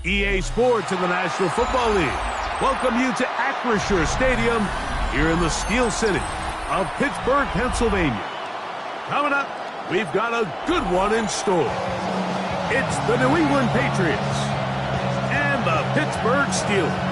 EA Sports and the National Football League welcome you to Acrisure Stadium here in the Steel City of Pittsburgh, Pennsylvania. Coming up, we've got a good one in store. It's the New England Patriots and the Pittsburgh Steelers.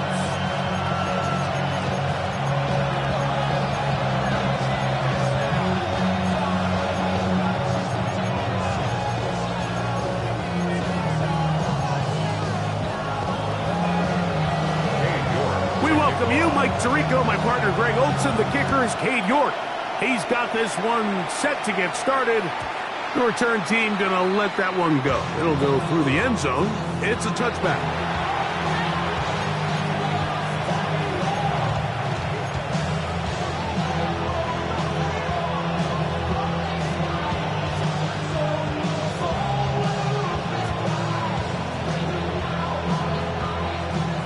Mike Tirico, my partner Greg Olson. The kicker is Cade York. He's got this one set to get started. The return team gonna let that one go. It'll go through the end zone. It's a touchback.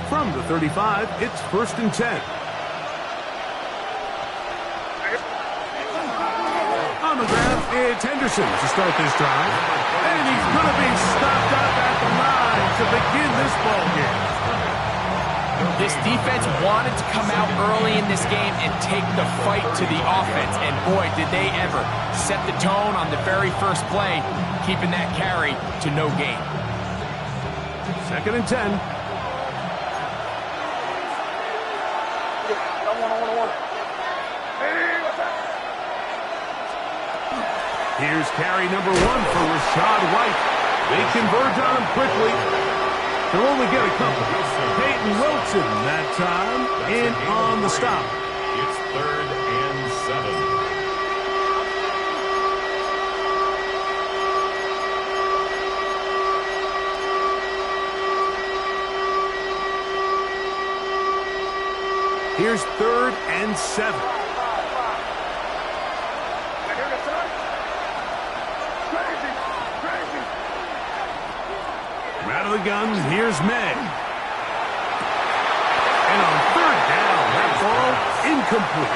From the 35, it's 1st and 10. On the ground, it's Henderson to start this drive. And he's going to be stopped up at the line to begin this ball game. This defense wanted to come out early in this game and take the fight to the offense. And boy, did they ever set the tone on the very first play, keeping that carry to no gain. 2nd and 10. Here's carry number 1 for Rashad White. They converge on him quickly. They'll only get a couple. Peyton Wilson that time in on the stop. It's 3rd and 7. Here's 3rd and 7. Out of the gun, here's May. And on 3rd down, that ball incomplete.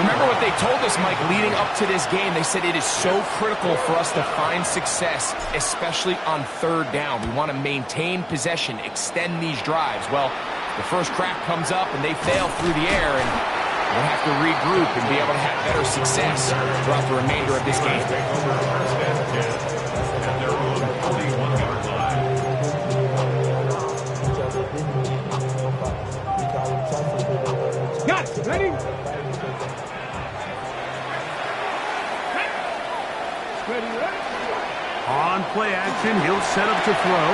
Remember what they told us, Mike, leading up to this game. They said it is so critical for us to find success, especially on 3rd down. We want to maintain possession, extend these drives. Well, the first crack comes up and they fail through the air, and we'll have to regroup and be able to have better success throughout the remainder of this game. Got it. Ready? On play action, he'll set up to throw.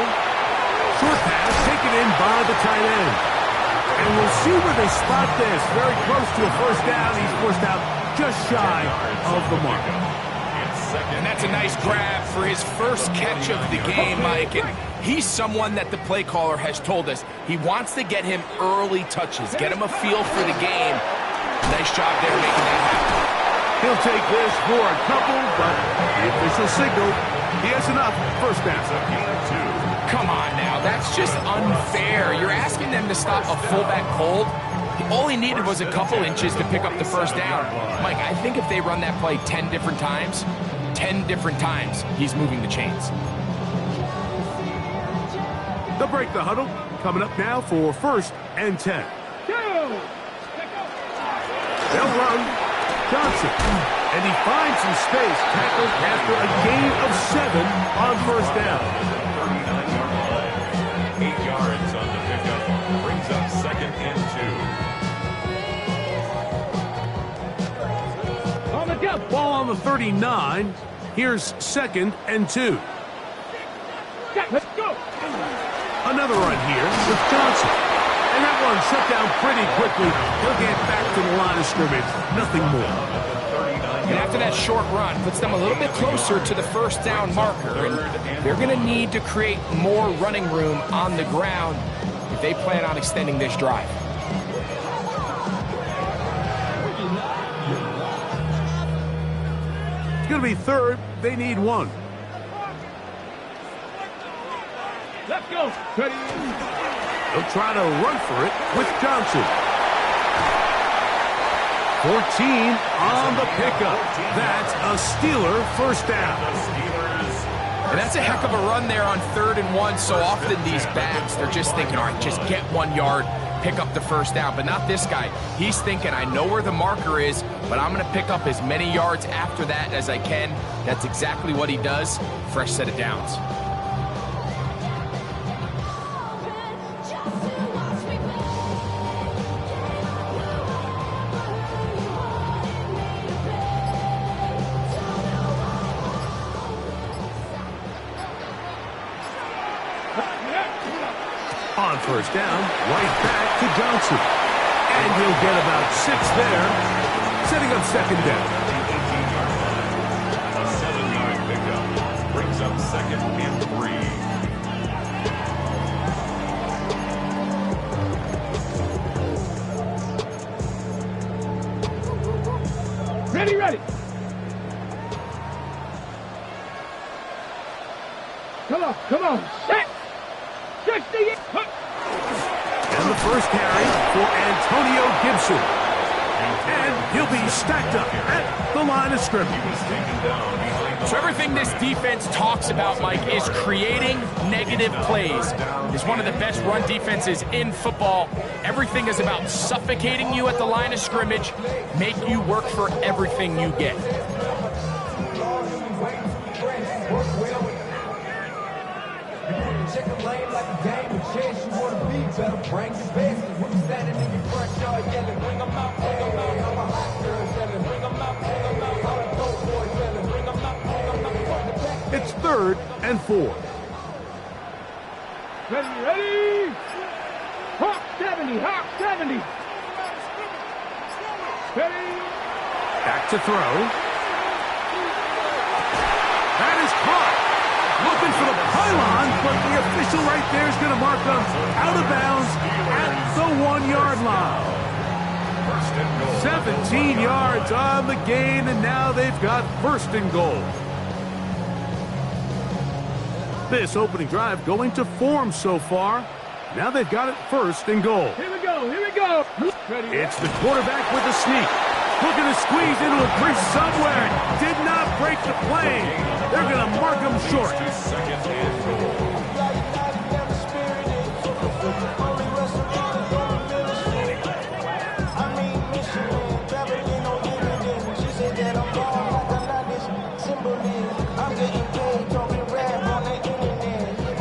Short pass taken in by the tight end. And we'll see where they spot this. Very close to a 1st down. He's forced out just shy of the mark. And that's a nice grab for his first catch of the game, Mike. And he's someone that the play caller has told us he wants to get him early touches, get him a feel for the game. Nice job there making that happen. He'll take this for a couple, but the official signal, he has enough. 1st down. Come on now, that's just unfair. You're asking them to stop a fullback cold. All he needed was a couple inches to pick up the 1st down. Mike, I think if they run that play 10 different times, he's moving the chains. They'll break the huddle. Coming up now for 1st and 10. They'll run. Johnson. And he finds some space. Tackled after a gain of 7 on 1st down. 8 yards on the pickup. Brings up 2nd and 2. On the jump. Ball on the 39. Here's 2nd and 2. Let's go. Another run here with Johnson. And that one shut down pretty quickly. He'll get back to the line of scrimmage. Nothing more. And after that short run, puts them a little bit closer to the 1st down marker. And they're going to need to create more running room on the ground if they plan on extending this drive. It's going to be 3rd. They need 1. Let's go. He'll try to run for it with Johnson. 14 on the pickup. That's a Steeler 1st down. The Steelers And that's a heck of a run there on 3rd and 1. So often these backs, they're just thinking, all right, just get 1 yard, pick up the first down. But not this guy. He's thinking, I know where the marker is, but I'm going to pick up as many yards after that as I can. That's exactly what he does. Fresh set of downs. On first down, right back to Johnson. And he'll get about 6 there, setting up 2nd down. A 7-yard pickup brings up 2nd and 3. Ready. Come on. Set. 60. And the first carry for Antonio Gibson. And he'll be stacked up at the line of scrimmage. So everything this defense talks about, Mike, is creating negative plays. It's one of the best run defenses in football. Everything is about suffocating you at the line of scrimmage, make you work for everything you get. Check the lane like a game, a chance you want to be better. Bring your best. When you standing in your front yard yelling, bring them out, bring them out. I'm a hot girl yelling, bring them out, bring them out. I'm a dope boy yelling, bring them out, bring them out. It's 3rd and 4. Ready. Hawk 70. Ready. Back to throw. That is caught. Looking for the pylon, but the official right there is going to mark them out of bounds at the 1-yard line. 17 yards on the gain, and now they've got 1st and goal. This opening drive going to form so far. Now they've got it 1st and goal. Here we go. Ready. It's the quarterback with the sneak. Looking to squeeze into a crease somewhere. Did not break the plane. They're going to mark him short. 2nd and goal.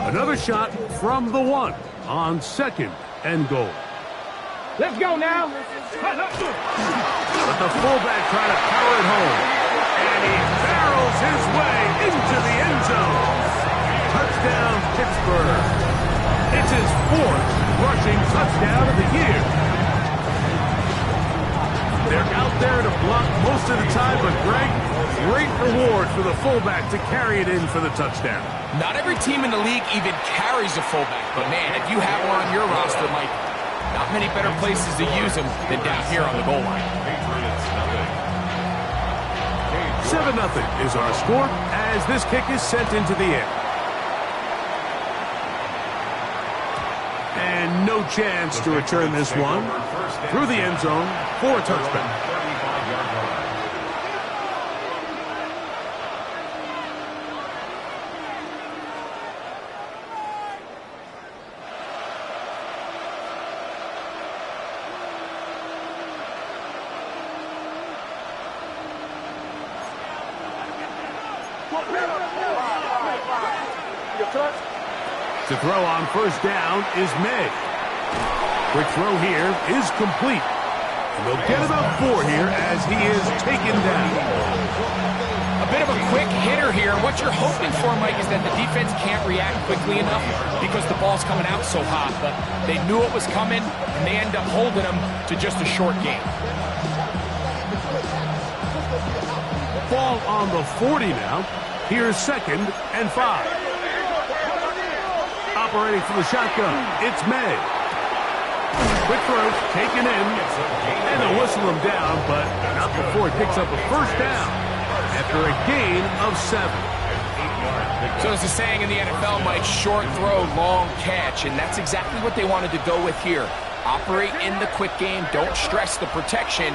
Another shot from the 1 on 2nd and goal. Let's go now. But the fullback trying to power it home. And he barrels his way into the end zone. Touchdown, Pittsburgh. It's his 4th rushing touchdown of the year. They're out there to block most of the time, but Greg, great reward for the fullback to carry it in for the touchdown. Not every team in the league even carries a fullback, but man, if you have one on your roster, Mike, not many better places to use him than down here on the goal line. 7-0 is our score as this kick is sent into the air. And no chance to return this one through the end zone for a touchback. To throw on first down is May. Quick throw here is complete. And they'll get about 4 here as he is taken down. A bit of a quick hitter here. What you're hoping for, Mike, is that the defense can't react quickly enough because the ball's coming out so hot. But they knew it was coming, and they end up holding them to just a short gain. Ball on the 40 now. Here's 2nd and 5. Operating from the shotgun, it's May. Quick throw, taken in, and they'll whistle him down, but not before he picks up a first down after a gain of 7. So there's a saying in the NFL, Mike, short throw, long catch, and that's exactly what they wanted to go with here. Operate in the quick game, don't stress the protection,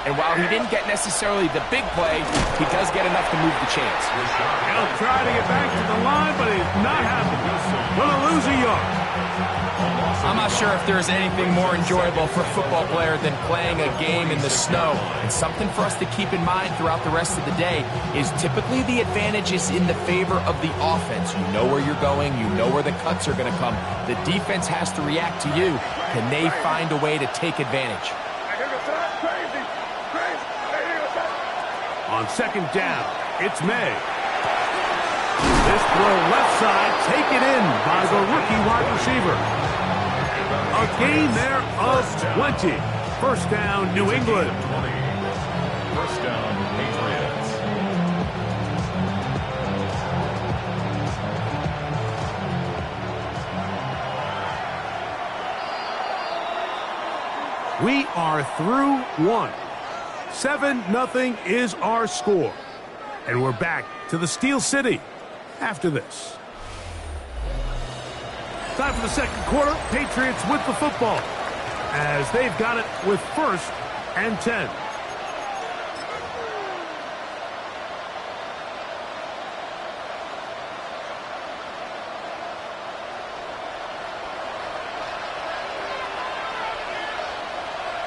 And while he didn't get necessarily the big play, he does get enough to move the chains. He'll try to get back to the line, but it's not happening. Going to lose a yard. I'm not sure if there's anything more enjoyable for a football player than playing a game in the snow. And something for us to keep in mind throughout the rest of the day is typically the advantage is in the favor of the offense. You know where you're going. You know where the cuts are going to come. The defense has to react to you. Can they find a way to take advantage? On second down, it's May. This throw left side, taken in by the rookie wide receiver. A gain there of 20. First down, New England. 20. First down, Patriots. We are through one. 7-0 is our score. And we're back to the Steel City after this. Time for the second quarter. Patriots with the football as they've got it with first and 10.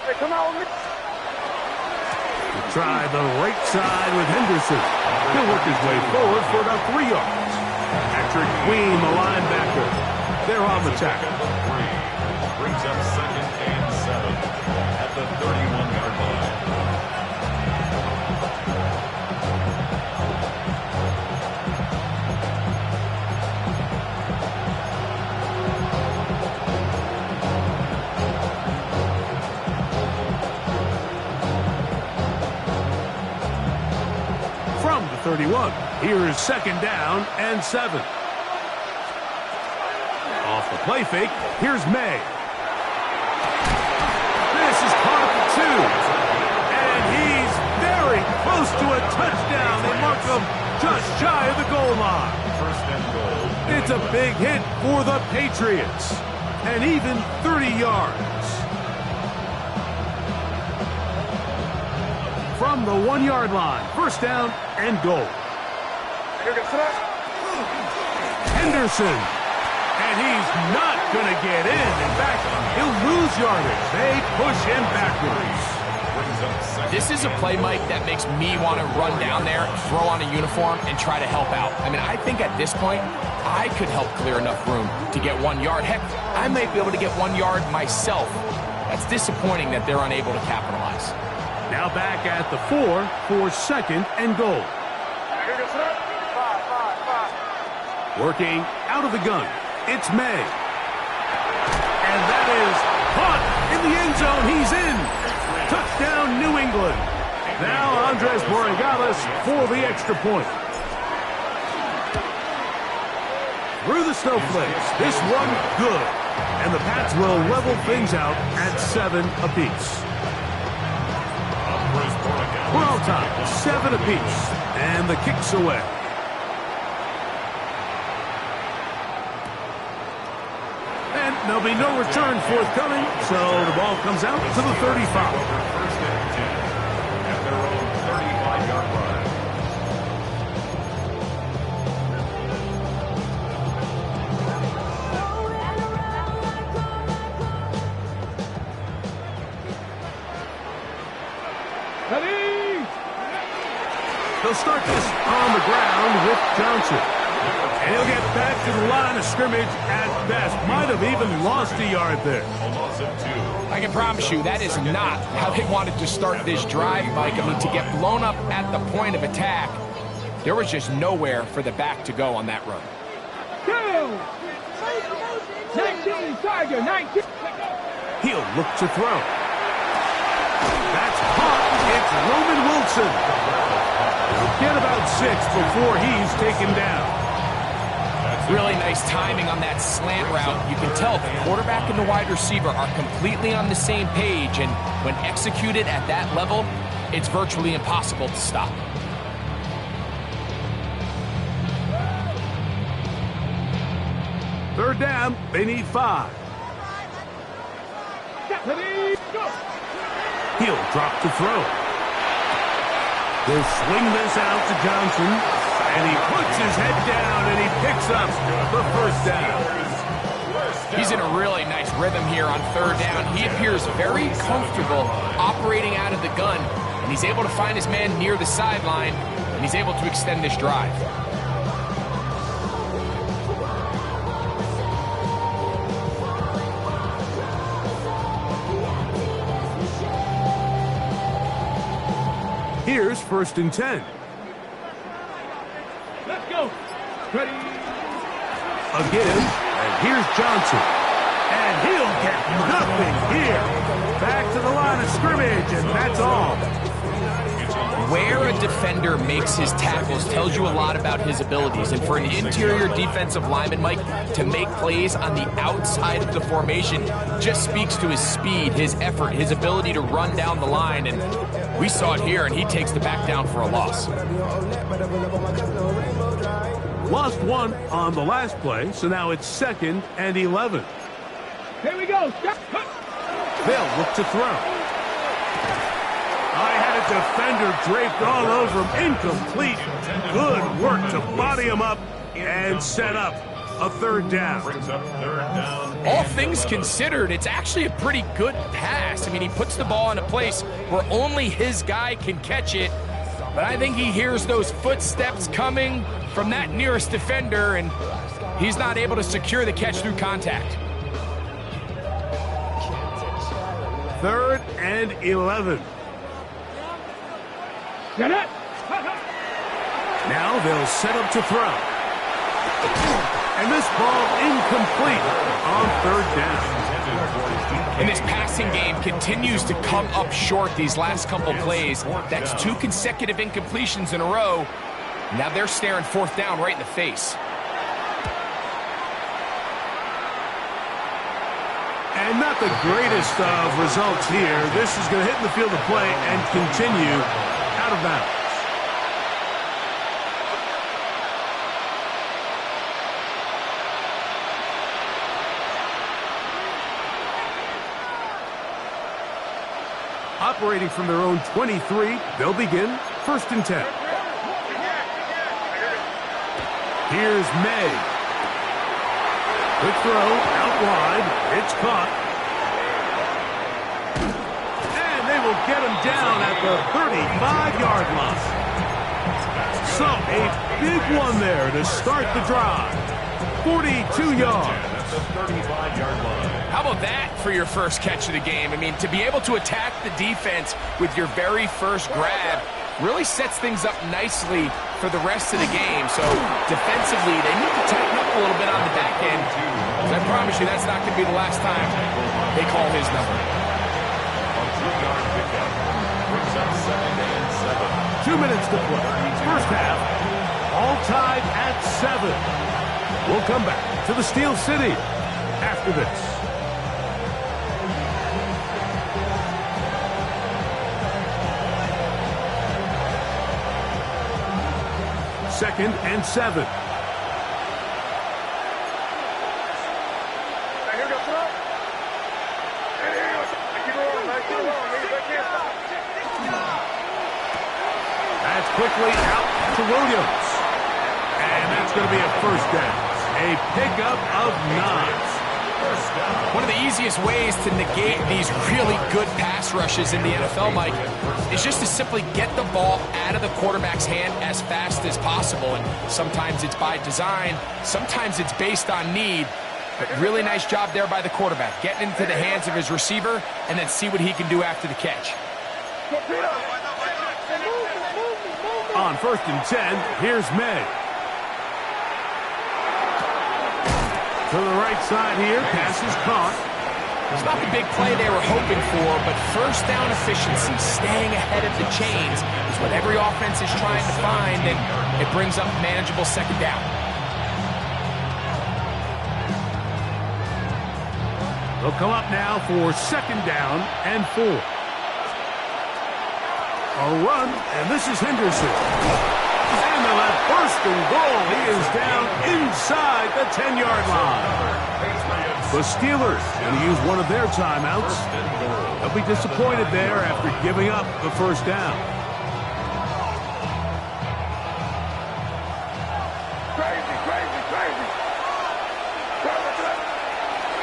Hey, come on with me. Try the right side with Henderson. He'll work his way forward for about 3 yards. Patrick Queen, the linebacker. They're on the tackle. Brings up second and 7 at the 31-yard line. From the 31, here is second down and 7. Off the play fake, here's May. This is caught at the 2. And he's very close to a touchdown. They mark him just shy of the goal line. First and goal. It's a big hit for the Patriots. And even 30 yards. From the 1-yard line, first down and goal. Henderson. And he's not going to get in. In fact, he'll lose yardage. They push him backwards. This is a play, Mike, that makes me want to run down there, throw on a uniform, and try to help out. I mean, I think at this point, I could help clear enough room to get 1 yard. Heck, I might be able to get 1 yard myself. That's disappointing that they're unable to capitalize. Now back at the 4 for second and goal. Working out of the gun. It's May. And that is caught in the end zone. He's in. Touchdown, New England. Now Andres Borregales for the extra point. Through the snowflakes. This one good. And the Pats will level things out at 7 apiece. We're all tied, 7 apiece. And the kick's away. There'll be no return forthcoming, so the ball comes out to the 35. First and 10 at their own 35-yard line. Ready? They'll start this on the ground with Johnson. And he'll get back to the line of scrimmage at best. Might have even lost a yard there. A loss of 2. I can promise you that is not how they wanted to start this drive, Mike. I mean, to get blown up at the point of attack, there was just nowhere for the back to go on that run. 19, Tiger, 19. He'll look to throw. That's caught. It's Roman Wilson. He'll get about 6 before he's taken down. Really nice timing on that slant route. You can tell the quarterback and the wide receiver are completely on the same page, and when executed at that level, it's virtually impossible to stop. Third down, they need 5. Ready? Go. He'll drop to throw. They'll swing this out to Johnson, and he puts his head down, and he picks up the first down. He's in a really nice rhythm here on third down. He appears very comfortable operating out of the gun, and he's able to find his man near the sideline, and he's able to extend this drive. Here's 1st and 10. Let's go. Ready. Again, and here's Johnson. And he'll get nothing here. Back to the line of scrimmage, and that's all. Where a defender makes his tackles tells you a lot about his abilities. And for an interior defensive lineman, Mike, to make plays on the outside of the formation just speaks to his speed, his effort, his ability to run down the line. And we saw it here, and he takes the back down for a loss. Lost one on the last play, so now it's 2nd and 11. Here we go. Stop. They'll look to throw. I had a defender draped all over him. Incomplete. Good work to body him up and set up a 3rd down. All things considered, it's actually a pretty good pass. I mean, he puts the ball in a place where only his guy can catch it. But I think he hears those footsteps coming from that nearest defender, and he's not able to secure the catch through contact. 3rd and 11. Get it. Now they'll set up to throw. And this ball incomplete on 3rd down. And this passing game continues to come up short these last couple plays. That's 2 consecutive incompletions in a row. Now they're staring 4th down right in the face. And not the greatest of results here. This is going to hit in the field of play and continue out of bounds. Operating from their own 23, they'll begin 1st and 10. Here's May. Quick throw out wide. It's caught. And they will get him down at the 35-yard line. So a big one there to start the drive. 42 yards. That's the 35-yard line. How about that for your first catch of the game? I mean, to be able to attack the defense with your very first grab really sets things up nicely for the rest of the game. So defensively, they need to tighten up a little bit on the back end. I promise you that's not going to be the last time they call his number. A 2-yard pickup brings up 2nd and 7. 2 minutes to play. First half, all tied at 7. We'll come back to the Steel City after this. Second and 7. That's quickly out to Williams. And that's going to be a 1st down. A pickup of 9. One of the easiest ways to negate these really good pass rushes in the NFL, Mike, is just to simply get the ball out of the quarterback's hand as fast as possible. And sometimes it's by design, sometimes it's based on need. But really nice job there by the quarterback, getting into the hands of his receiver and then see what he can do after the catch. On 1st and 10, here's May. To the right side here, pass is caught. It's not the big play they were hoping for, but first down efficiency, staying ahead of the chains, is what every offense is trying to find, and it brings up manageable 2nd down. They'll come up now for 2nd down and 4. A run, and this is Henderson. And they'll have 1st and goal. He is down inside the 10-yard line. The Steelers going to use one of their timeouts. They'll be disappointed there after giving up the 1st down.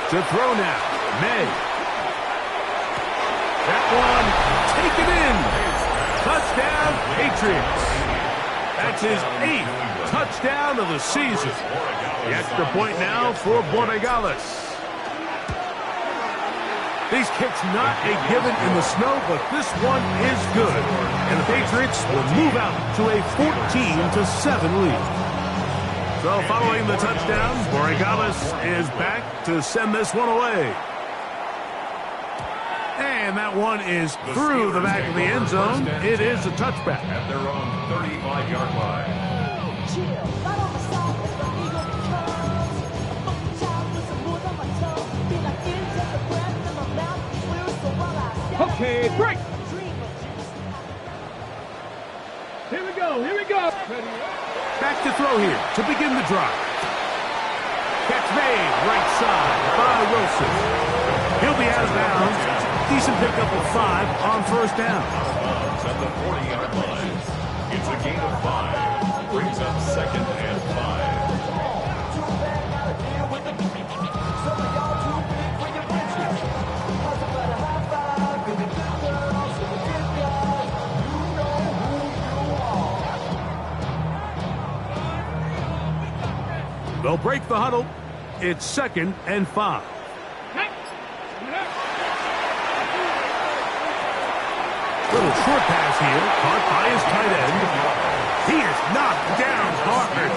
To throw now. May. That one taken in. Touchdown, Patriots. That's his 8th touchdown of the season. The extra point now for Borregales. These kicks not a given in the snow, but this one is good. And the Patriots will move out to a 14-7 lead. So following the touchdown, Borregales is back to send this one away. And that one is through the back of the end zone. It is a touchback. At their own 35-yard line. Okay, break. Here we go. Here we go. Back to throw here to begin the drive. Catch made right side by Wilson. He'll be out of bounds. Decent pickup of 5 on first down. At the 40-yard line. It's a gain of 5. Brings up 2nd and 5. They'll break the huddle. It's 2nd and 5. Little short pass here, caught by his tight end. He is knocked down hard.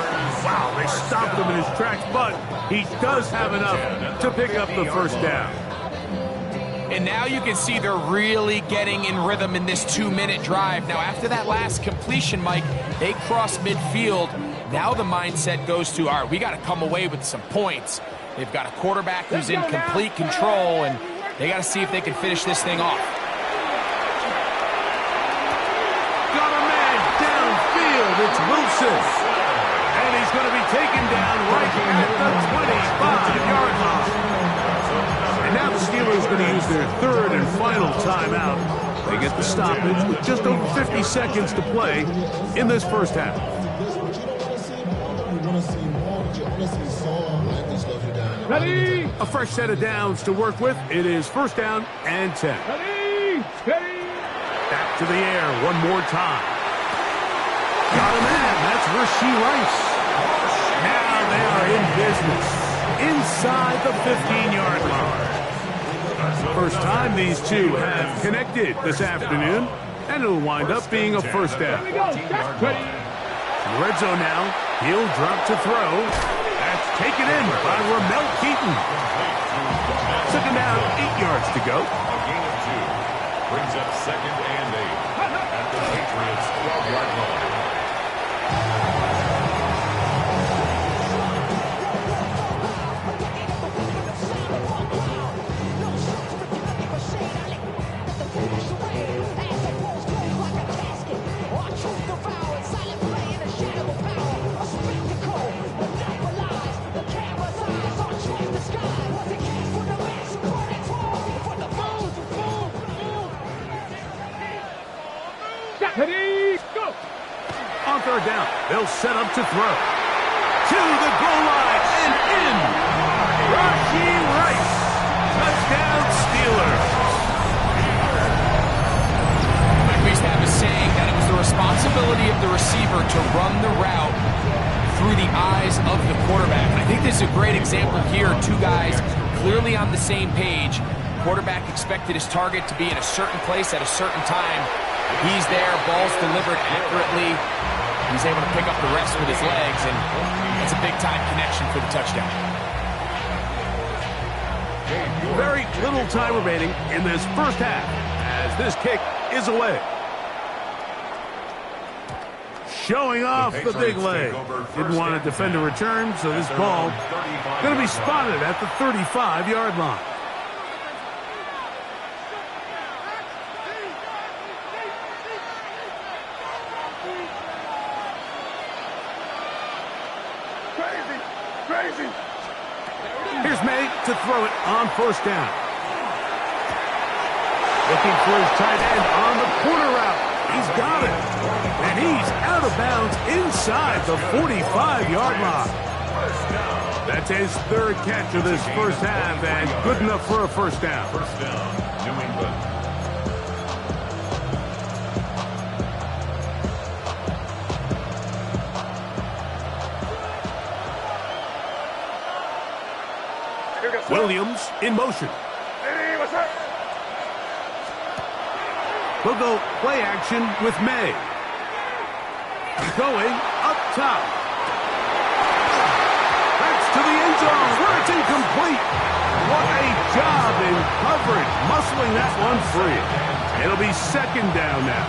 Wow, they stopped him in his tracks, but he does have enough to pick up the first down. And now you can see they're really getting in rhythm in this 2-minute drive. Now, after that last completion, Mike, they cross midfield. Now the mindset goes to, all right, we got to come away with some points. They've got a quarterback who's in complete control, and they got to see if they can finish this thing off. Got a man downfield. It's Wilson. And he's going to be taken down right at the 25-yard line. And now the Steelers are going to use their 3rd and final timeout. They get the stoppage with just over 50 seconds to play in this first half. Ready? A fresh set of downs to work with. It is first down and 10. Ready? Steady. Back to the air one more time. Got a man. That's Rasheed Rice. Now they are in business inside the 15-yard line. First time these two have connected this afternoon, and it'll wind up being a first down. Here we go. Ready? In the red zone now. He'll drop to throw. That's taken in by Ramel Keaton. Second down, 8 yards to go. A gain of 2. Brings up 2nd and 8. At the Patriots' 12-yard line. Ready? Go. On third down, they'll set up to throw. To the goal line and in. Rasheed Rice. Touchdown Steelers. Like we used to have a saying that it was the responsibility of the receiver to run the route through the eyes of the quarterback. And I think this is a great example here. 2 guys clearly on the same page. Quarterback expected his target to be in a certain place at a certain time. He's there, ball's delivered accurately. He's able to pick up the rest with his legs, and it's a big-time connection for the touchdown. Very little time remaining in this first half as this kick is away. Showing off the big leg. Didn't want to defend a return, so this ball going to be spotted at the 35-yard line. Here's May to throw it on first down. Looking for his tight end on the corner route. He's got it. And he's out of bounds inside the 45-yard line. That's his third catch of this first half, and good enough for a first down. First down, New England. Williams in motion. They'll go play action with May. Going up top. That's to the end zone where it's incomplete. What a job in coverage, muscling that one free. It'll be second down now.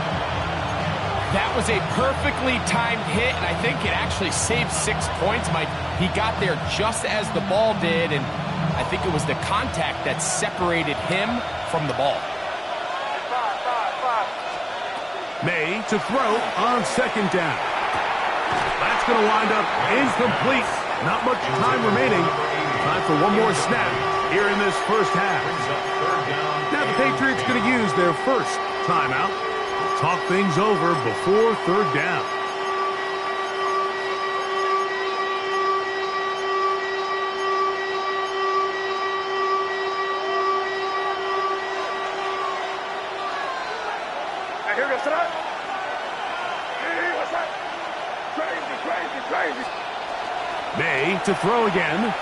That was a perfectly timed hit, and I think it actually saved 6 points, Mike. He got there just as the ball did, and I think it was the contact that separated him from the ball. May to throw on second down. That's going to wind up incomplete. Not much time remaining. Time for one more snap here in this first half. Now the Patriots going to use their first timeout. Talk things over before third down. Here goes tonight. Hey, what's that? Crazy. May to throw again.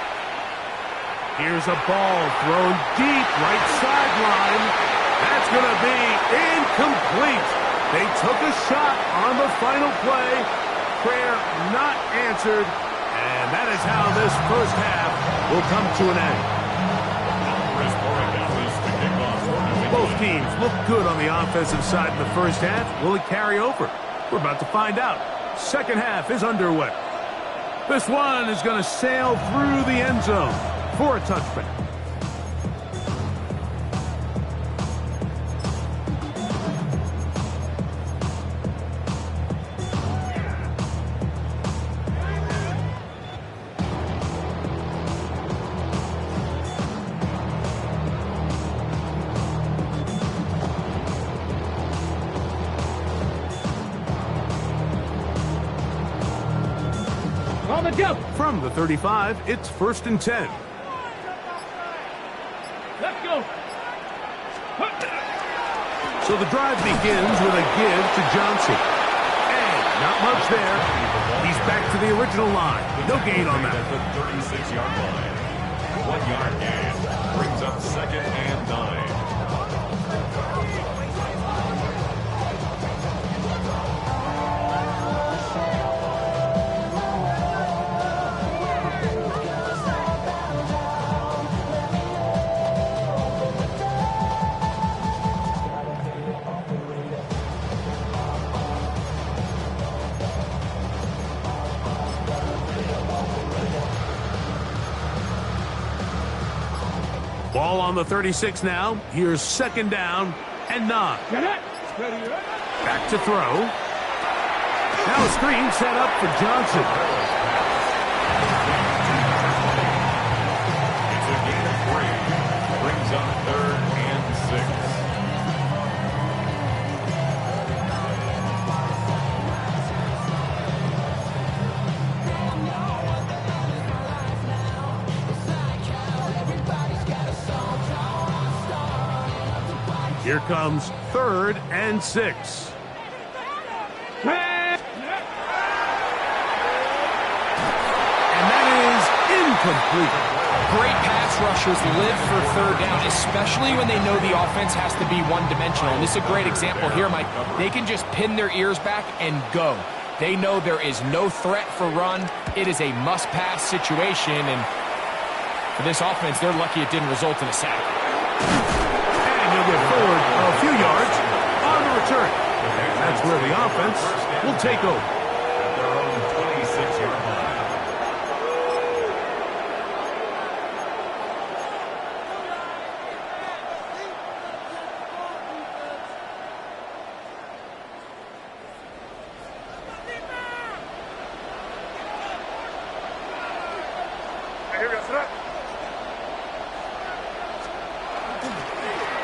Here's a ball thrown deep right sideline. That's going to be incomplete. They took a shot on the final play. Prayer not answered. And that is how this first half will come to an end. Both teams look good on the offensive side in the first half. Will it carry over? We're about to find out. Second half is underway. This one is going to sail through the end zone for a touchback. On the jump. From the 35, it's 1st and 10. Let's go. So the drive begins with a give to Johnson. And not much there. He's back to the original line. No gain on that. At the 36-yard line. 1 yard gain. Brings up second and 9. Ball on the 36 now. Here's second down and 9. Get it. Back to throw. Now a screen set up for Johnson. It's a gain of 3. Brings up 3rd and 6. Here comes 3rd and 6. And that is incomplete. Great pass rushers live for third down, especially when they know the offense has to be one-dimensional. And this is a great example here, Mike. They can just pin their ears back and go. They know there is no threat for run. It is a must-pass situation, and for this offense, they're lucky it didn't result in a sack. And he'll get forward a few yards on the return. And that's where the offense will take over. At their own 26-yard line.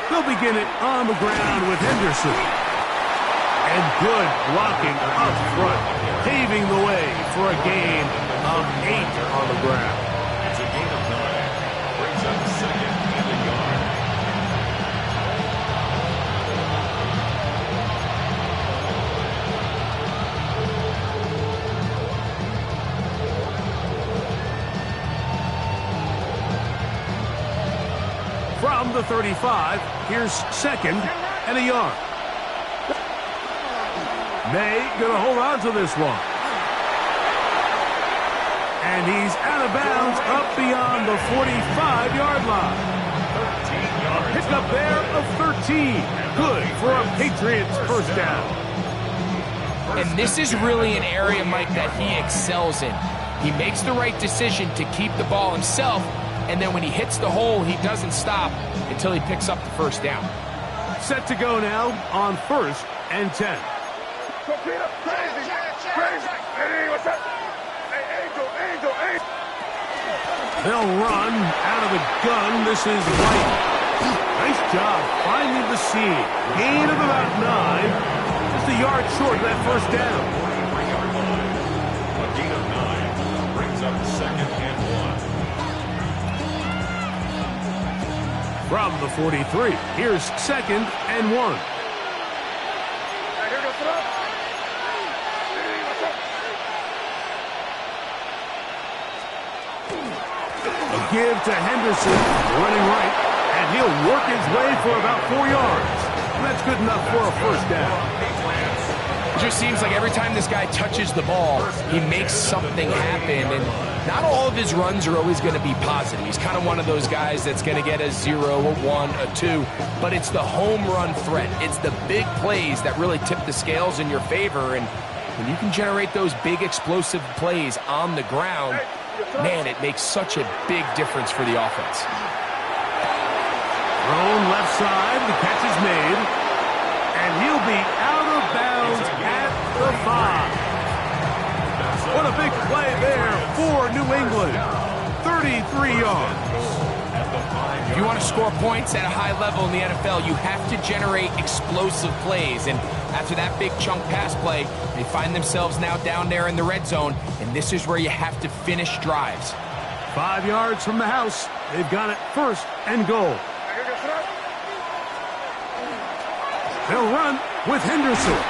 They'll begin it on the ground with Henderson. And good blocking up front, paving the way for a gain of 8 on the ground. From the 35, here's second and a yard. May gonna hold on to this one. And he's out of bounds up beyond the 45-yard line. Pick up there of 13. Good for a Patriots first down. And this is really an area, Mike, that he excels in. He makes the right decision to keep the ball himself, and then when he hits the hole, he doesn't stop until he picks up the first down. Set to go now on 1st and 10. They'll run out of the gun. This is White. Nice job finding the seam. Gain of about 9. Just a yard short of that first down. A gain of 9 brings up second and 1. From the 43, here's second and 1. A give to Henderson, running right, and he'll work his way for about 4 yards. And that's good enough for a first down. It just seems like every time this guy touches the ball, he makes something happen, and not all of his runs are always going to be positive. He's kind of one of those guys that's going to get a 0, a 1, a 2, but it's the home run threat. It's the big plays that really tip the scales in your favor, and when you can generate those big explosive plays on the ground, man, it makes such a big difference for the offense. Thrown left side, the catch is made, and he'll be out of bounds at the 5. What a big play there for New England. 33 yards. If you want to score points at a high level in the NFL, you have to generate explosive plays. And after that big chunk pass play, they find themselves now down there in the red zone, and this is where you have to finish drives. 5 yards from the house. They've got it first and goal. They'll run with Henderson.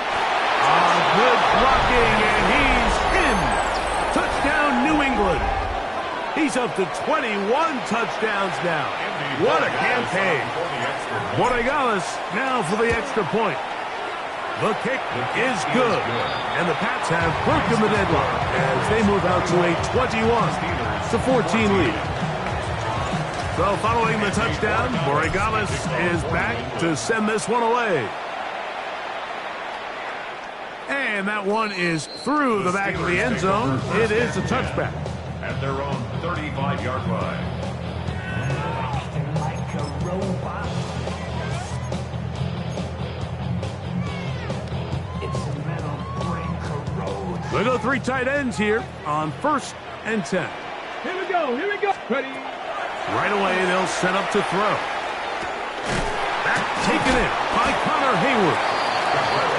Good blocking, and he's in. Touchdown, New England. He's up to 21 touchdowns now. What a campaign. Borregales now for the extra point. The kick is good, and the Pats have broken the deadlock as they move out to a 21-14 lead. So following the touchdown, Borregales is back to send this one away. And that one is through the back of the end zone. It is a touchback. At their own 35-yard line. Like a robot. It's a metal brain corrode. They go 3 tight ends here on 1st and 10. Here we go. Ready. Right away, they'll set up to throw. Back taken in by Connor Hayward.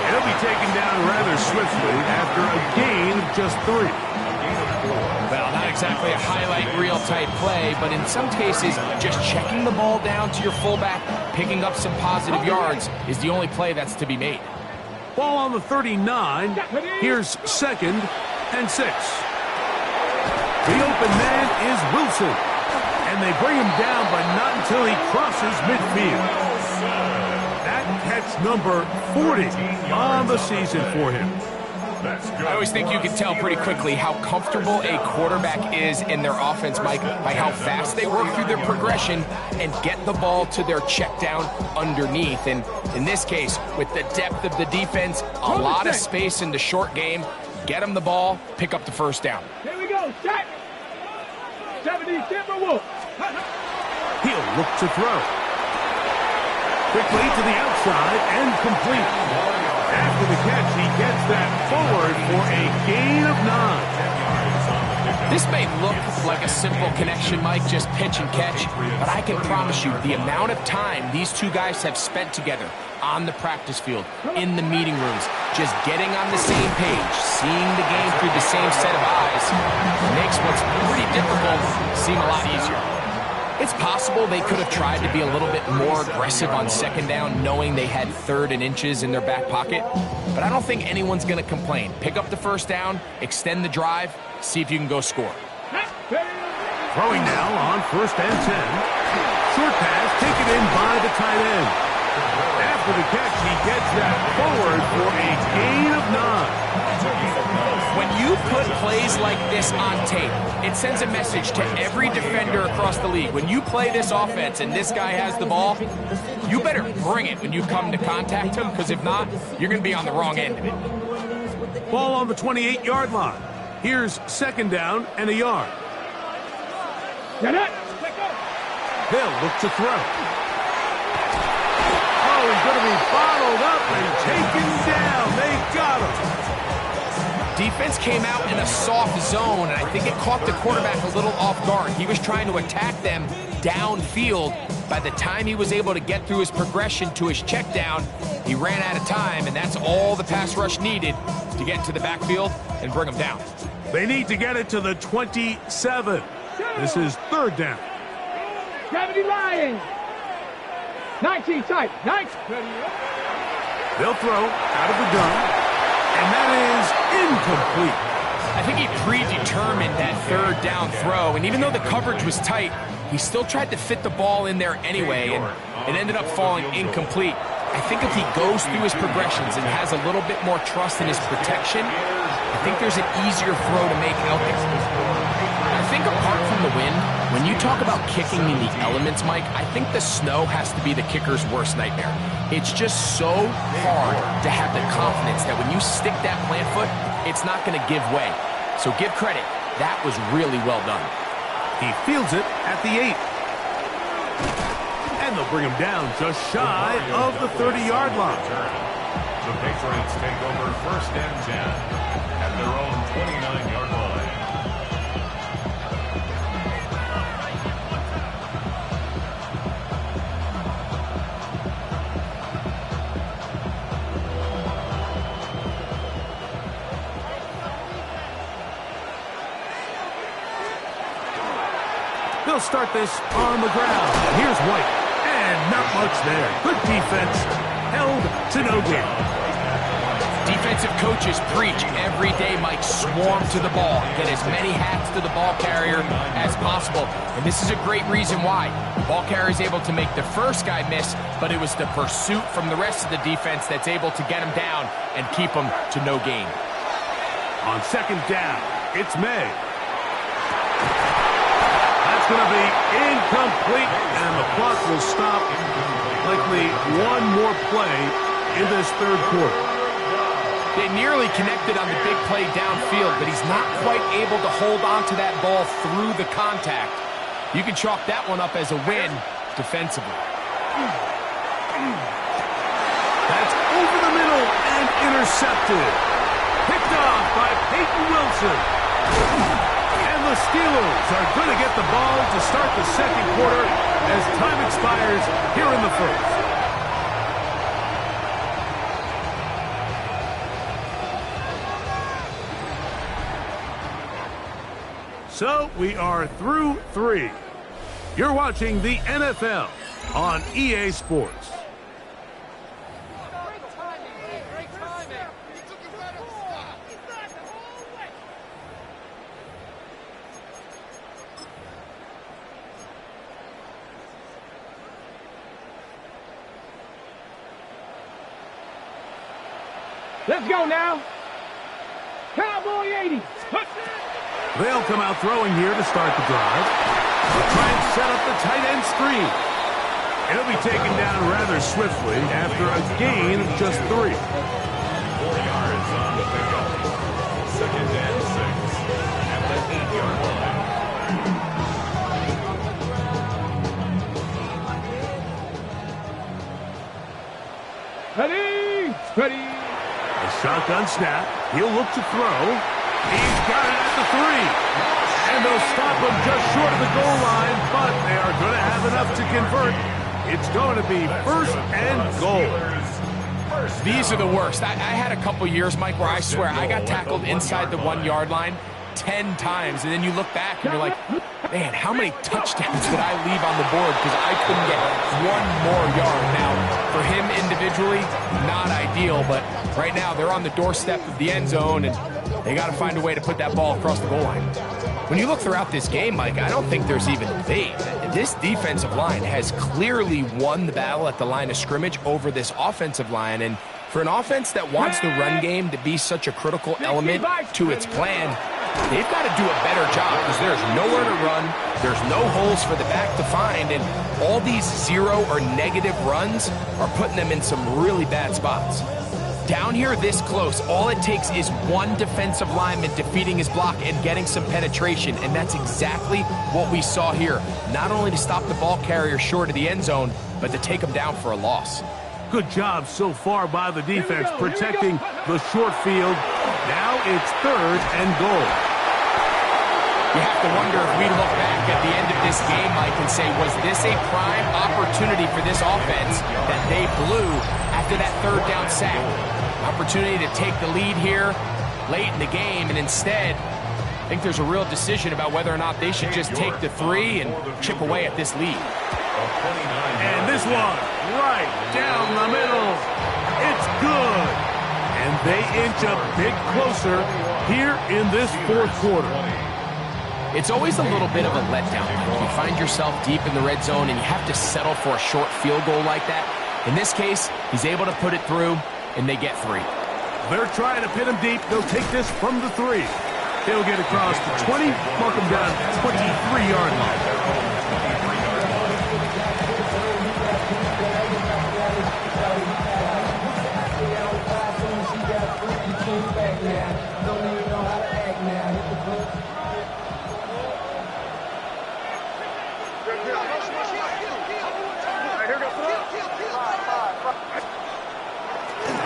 He'll be taken down rather swiftly after a gain of just 3. Well, not exactly a highlight reel type play, but in some cases, just checking the ball down to your fullback, picking up some positive yards is the only play that's to be made. Ball on the 39. Here's second and 6. The open man is Wilson. And they bring him down, but not until he crosses midfield. That catch number 40 on the season for him. I always think you can tell pretty quickly how comfortable a quarterback is in their offense, Mike, by how fast they work through their progression and get the ball to their check down underneath. And in this case, with the depth of the defense, a lot of space in the short game, get them the ball, pick up the first down. Here we go. Jack. 70 Timberwolves. He'll look to throw. Quickly to the outside and complete. After the catch, he gets that forward for a gain of 9. This may look like a simple connection, Mike, just pitch and catch, but I can promise you the amount of time these two guys have spent together on the practice field, in the meeting rooms, just getting on the same page, seeing the game through the same set of eyes, makes what's pretty difficult seem a lot easier. It's possible they could have tried to be a little bit more aggressive on second down, knowing they had 3rd and inches in their back pocket, but I don't think anyone's going to complain. Pick up the first down, extend the drive, see if you can go score. Throwing now on 1st and 10. short pass taken in by the tight end. After the catch, he gets that forward for a gain of 9. When you put plays like this on tape, it sends a message to every defender across the league. When you play this offense and this guy has the ball, you better bring it when you come to contact him, because if not, you're going to be on the wrong end of it. Ball on the 28-yard line. Here's second down and a yard. Get it. They'll look to throw. Oh, he's going to be bottled up and taken down. They got him. Defense came out in a soft zone, and I think it caught the quarterback a little off guard. He was trying to attack them downfield. By the time he was able to get through his progression to his check down, he ran out of time, and that's all the pass rush needed to get into the backfield and bring him down. They need to get it to the 27. This is third down. Gravity Lions. 19 tight. 19. They'll throw out of the gun. And that is incomplete. I think he predetermined that third down throw, and even though the coverage was tight, he still tried to fit the ball in there anyway, and it ended up falling incomplete. I think if he goes through his progressions and has a little bit more trust in his protection, I think there's an easier throw to make out there. I think apart from the wind, when you talk about kicking in the elements, Mike, I think the snow has to be the kicker's worst nightmare. It's just so hard to have the confidence that when you stick that plant foot, it's not going to give way. So give credit. That was really well done. He fields it at the 8. And they'll bring him down just shy of the 30-yard line. The Patriots take over first and 10 at their own 29-yard line. They'll start this on the ground. Here's White. And not much there. Good defense. Held to no gain. Defensive coaches preach every day, Mike, swarm to the ball. Get as many hats to the ball carrier as possible. And this is a great reason why. The ball carrier is able to make the first guy miss, but it was the pursuit from the rest of the defense that's able to get him down and keep him to no gain. On second down, it's May. That's going to be incomplete, and the clock will stop. Likely one more play in this third quarter. They nearly connected on the big play downfield, but he's not quite able to hold on to that ball through the contact. You can chalk that one up as a win defensively. That's over the middle and intercepted. Picked off by Peyton Wilson. And the Steelers are going to get the ball to start the second quarter as time expires here in the first. So we are through 3. You're watching the NFL on EA Sports. Let's go now. Cowboy 80. They'll come out throwing here to start the drive. They'll try and set up the tight end screen. It'll be taken down rather swiftly after a gain of just 3. 4 yards on the pickup. Second and 6 at the 8-yard line. Ready. Ready. A shotgun snap. He'll look to throw. He's got it at the 3. And they'll stop him just short of the goal line, but they are going to have enough to convert. It's going to be first and goal. These are the worst. I had a couple years, Mike, where I swear I got tackled inside the 1-yard line 10 times, and then you look back and you're like, man, how many touchdowns did I leave on the board because I couldn't get one more yard? Now, for him individually, not ideal, but right now they're on the doorstep of the end zone, and they got to find a way to put that ball across the goal line. When you look throughout this game, Mike, I don't think there's even debate. This defensive line has clearly won the battle at the line of scrimmage over this offensive line, and for an offense that wants the run game to be such a critical element to its plan, they've got to do a better job because there's nowhere to run, there's no holes for the back to find, and all these zero or negative runs are putting them in some really bad spots. Down here this close, all it takes is one defensive lineman defeating his block and getting some penetration, and that's exactly what we saw here. Not only to stop the ball carrier short of the end zone, but to take him down for a loss. Good job so far by the defense protecting the short field. Now it's 3rd and goal. You have to wonder if we look back at the end of this game, Mike, and say, was this a prime opportunity for this offense that they blew after that 3rd down sack? Opportunity to take the lead here late in the game, and instead, I think there's a real decision about whether or not they should just take the 3 and chip away at this lead. And this one, right down the middle. It's good. And they inch a bit closer here in this 4th quarter. It's always a little bit of a letdown. You find yourself deep in the red zone and you have to settle for a short field goal like that. In this case, he's able to put it through, and they get 3. They're trying to pin him deep. They'll take this from the 3. He'll get across the 20, mark him down 23-yard line.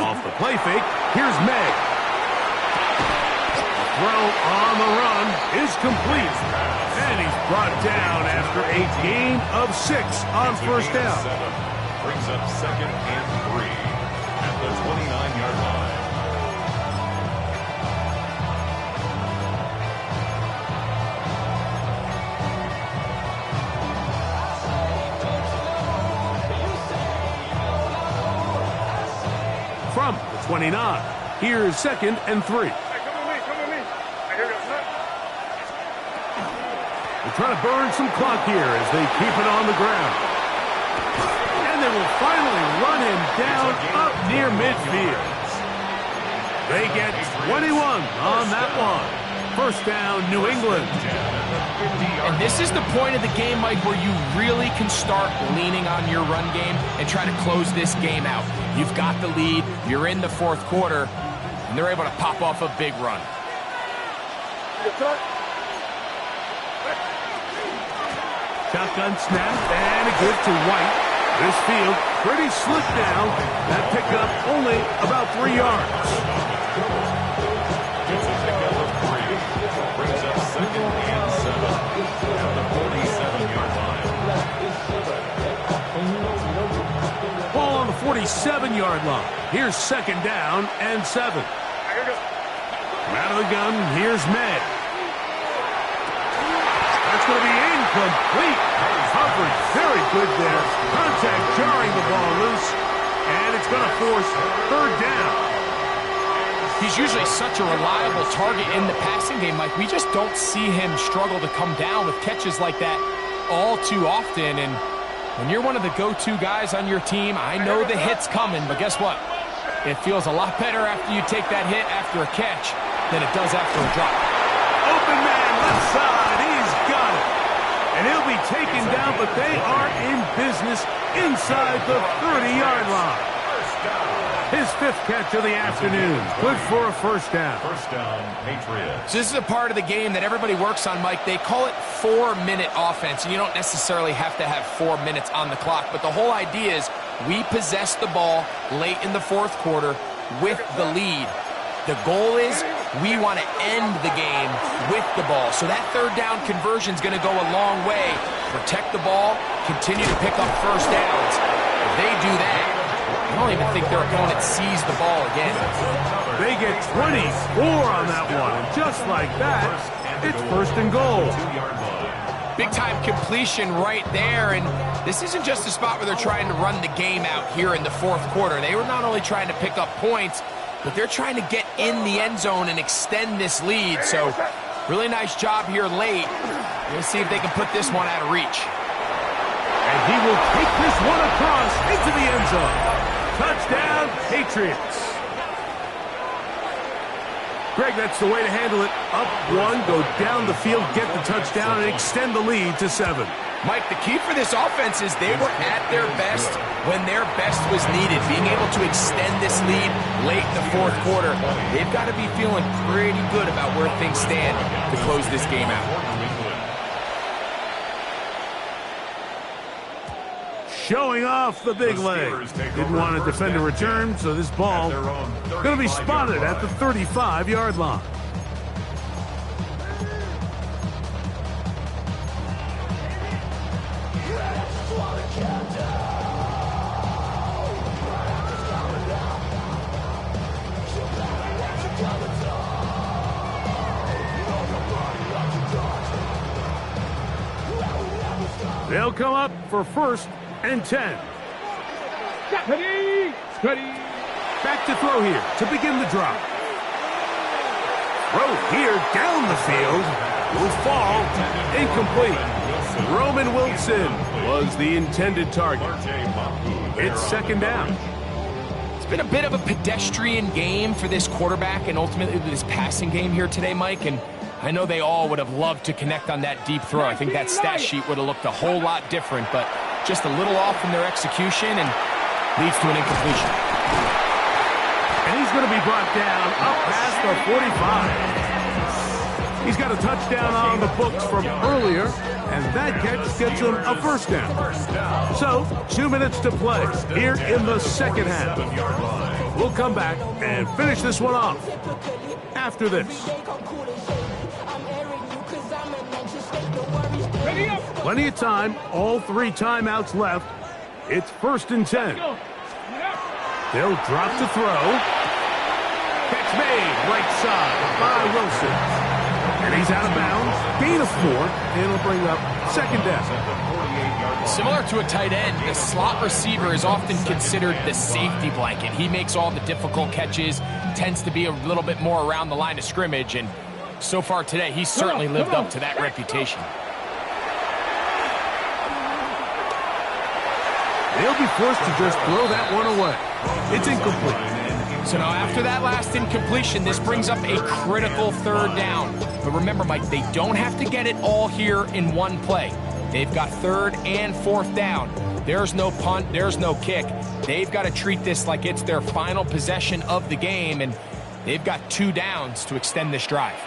Off the play fake, here's Meg. The throw on the run is complete. And he's brought down after a gain of 6 on 1st down. Brings up 2nd and 3 at the 29-yard line. From the 29, here's 2nd and 3. Hey, come with me. I hear you. They're trying to burn some clock here as they keep it on the ground. And they will finally run him down up near midfield. They get 21 on that one. 1st down, New England. And this is the point of the game, Mike, where you really can start leaning on your run game and try to close this game out. You've got the lead, you're in the 4th quarter, and they're able to pop off a big run. Shotgun snap, and it gives to White. This field pretty slick now. That pickup only about 3 yards. Gets a pickup of 3. Brings up 2nd and 7 at the 47-yard line. Ball on the 47-yard line. Here's 2nd down and 7. Out of the gun, here's Meg. That's going to be incomplete. Coverage very good there. Contact jarring the ball loose. And it's going to force 3rd down. He's usually such a reliable target in the passing game, Mike. We just don't see him struggle to come down with catches like that all too often. And when you're one of the go-to guys on your team, I know the hit's coming, but guess what? It feels a lot better after you take that hit after a catch than it does after a drop. Open man, left side, he's got it. And he'll be taken down, but they are in business inside the 30-yard line. His 5th catch of the afternoon. Good for a 1st down. 1st down, Patriots. So this is a part of the game that everybody works on, Mike. They call it 4-minute offense, and you don't necessarily have to have 4 minutes on the clock, but the whole idea is we possess the ball late in the 4th quarter with the lead. The goal is we want to end the game with the ball. So that 3rd down conversion is going to go a long way. Protect the ball, continue to pick up 1st downs. If they do that, I don't even think their opponent sees the ball again. They get 24 on that one. And just like that, It's first and goal. 2-yard line. Big-time completion right there, and this isn't just a spot where they're trying to run the game out here in the fourth quarter. They were not only trying to pick up points, but they're trying to get in the end zone and extend this lead. So really nice job here late. We'll see if they can put this one out of reach. And he will take this one across into the end zone. Touchdown, Patriots. Greg, that's the way to handle it. Up one, go down the field, get the touchdown, and extend the lead to 7. Mike, the key for this offense is they were at their best when their best was needed. Being able to extend this lead late in the fourth quarter, they've got to be feeling pretty good about where things stand to close this game out. Showing off the big leg. Didn't want to defend a return, so this ball going to be spotted at the 35-yard line. They'll come up for first and 10. Steady. Back to throw here to begin the drive. Throw here down the field. Will fall. Incomplete. Roman Wilson was the intended target. It's second down. It's been a bit of a pedestrian game for this quarterback and ultimately this passing game here today, Mike, and I know they all would have loved to connect on that deep throw. I think that stat sheet would have looked a whole lot different, but just a little off in their execution and leads to an incompletion. And he's going to be brought down up past the 45. He's got a touchdown on the books from earlier, and that catch gets him a first down. So, 2 minutes to play here in the second half. We'll come back and finish this one off after this. Plenty of time, all 3 timeouts left. It's first and 10. They'll drop to throw. Catch made, right side by Wilson. And he's out of bounds. Gain of 4, and it'll bring up second down. Similar to a tight end, the slot receiver is often considered the safety blanket. He makes all the difficult catches, tends to be a little bit more around the line of scrimmage, and so far today, he's certainly lived up to that reputation. They'll be forced to just throw that one away. It's incomplete. So now after that last incompletion, this brings up a critical third down. But remember, Mike, they don't have to get it all here in one play. They've got third and fourth down. There's no punt, there's no kick. They've got to treat this like it's their final possession of the game, and they've got 2 downs to extend this drive.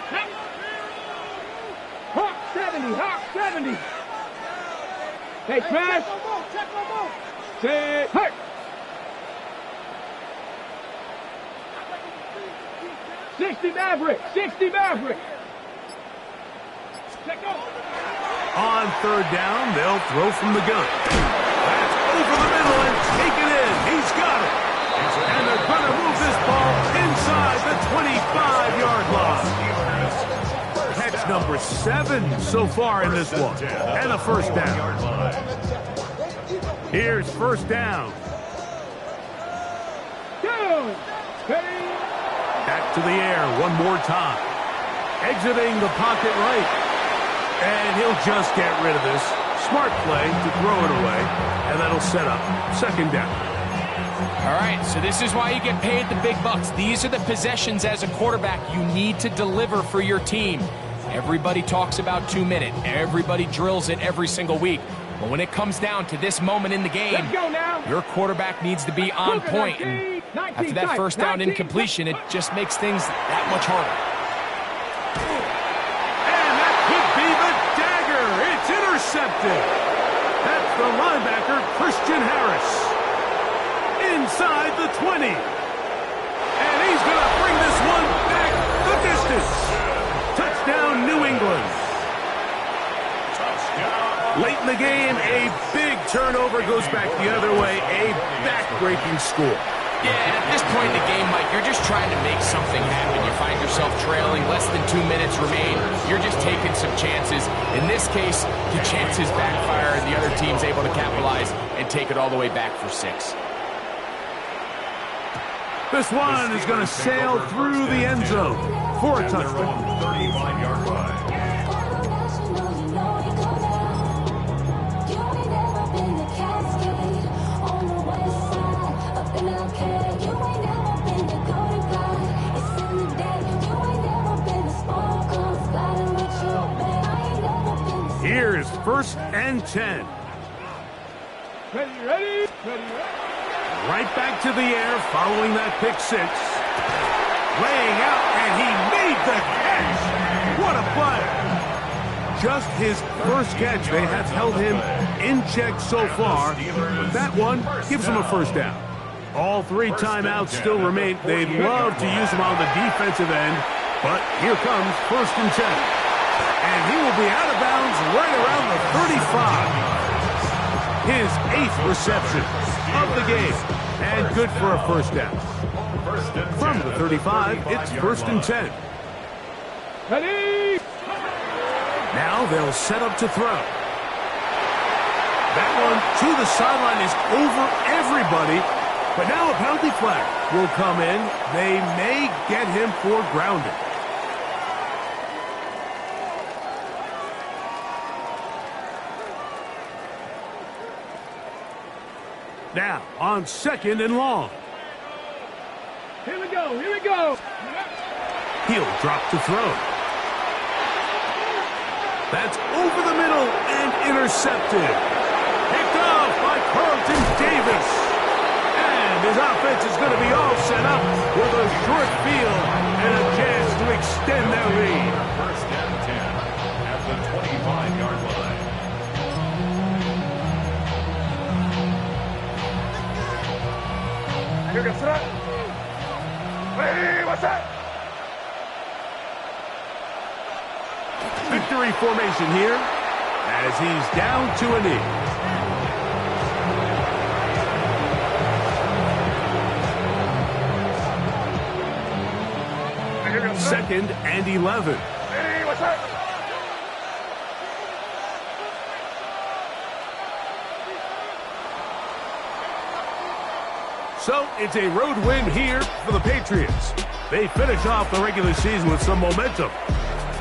Hawk 70. Hey, Trash. Say, hey. 60 Maverick. On third down, they'll throw from the gun. That's over the middle and take it in. He's got it. And they're going to move this ball inside the 25-yard line. Catch number 7 so far in this one. And a first down. Here's first down. Back to the air one more time. Exiting the pocket right. And he'll just get rid of this. Smart play to throw it away. And that'll set up second down. All right, so this is why you get paid the big bucks. These are the possessions as a quarterback you need to deliver for your team. Everybody talks about 2 minutes. Everybody drills it every single week. But when it comes down to this moment in the game, your quarterback needs to be on point. And after that first down incompletion, it just makes things that much harder. And that could be the dagger. It's intercepted. That's the linebacker, Christian Harris. Inside the 20. And he's going to bring this one back the distance. Touchdown, New England. Late in the game, a big turnover goes back the other way. A back-breaking score. Yeah, and at this point in the game, Mike, you're just trying to make something happen. You find yourself trailing, less than 2 minutes remain. You're just taking some chances. In this case, the chances backfire and the other team's able to capitalize and take it all the way back for 6. This one is going to sail through the end zone for a touchdown. 35-yard line. Here is 1st and 10. Ready. Right back to the air following that pick 6. Laying out, and he made the catch. What a play. Just his first catch. They have held him in check so far. But that one gives him a first down. All 3 timeouts still remain. They'd love to use him on the defensive end. But here comes 1st and 10. And he will be out of bounds right around the 35. His 8th reception of the game. And good for a first down. From the 35, it's 1st and 10. Ready. Now they'll set up to throw. That one to the sideline is over everybody. But now a penalty flag will come in. They may get him for grounding. Now, on 2nd and long. Here we go. He'll drop to throw. That's over the middle and intercepted. Picked off by Carlton Davis. And his offense is going to be all set up with a short field and a chance to extend their lead. 1st and 10 at the 25-yard line. Victory formation here as he's down to a knee. Second and 11. So it's a road win here for the Patriots. They finish off the regular season with some momentum.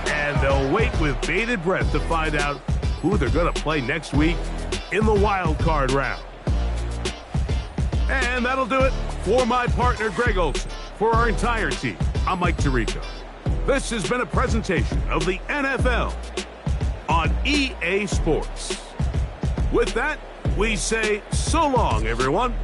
And they'll wait with bated breath to find out who they're going to play next week in the wild card round. And that'll do it for my partner, Greg Olson. For our entire team, I'm Mike Tirico. This has been a presentation of the NFL on EA Sports. With that, we say so long, everyone.